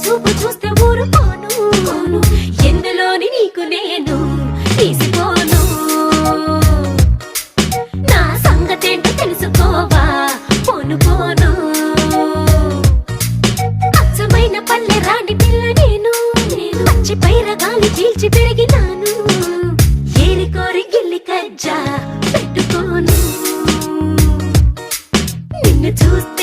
చూపు చూస్తే ఊరుకోను ఎందులోని నీకు నేను తీసిపోను నా సంగతేంటో తెలుసుకోవా పోను పోను అచ్చమైన పల్లె రాణి పిల్ల నేను పచ్చి పైర గాలి చీల్చి పెరిగినాను ఏరి కోరి గిల్లి కజ్జా పెట్టుకోను నిన్ను చూస్తే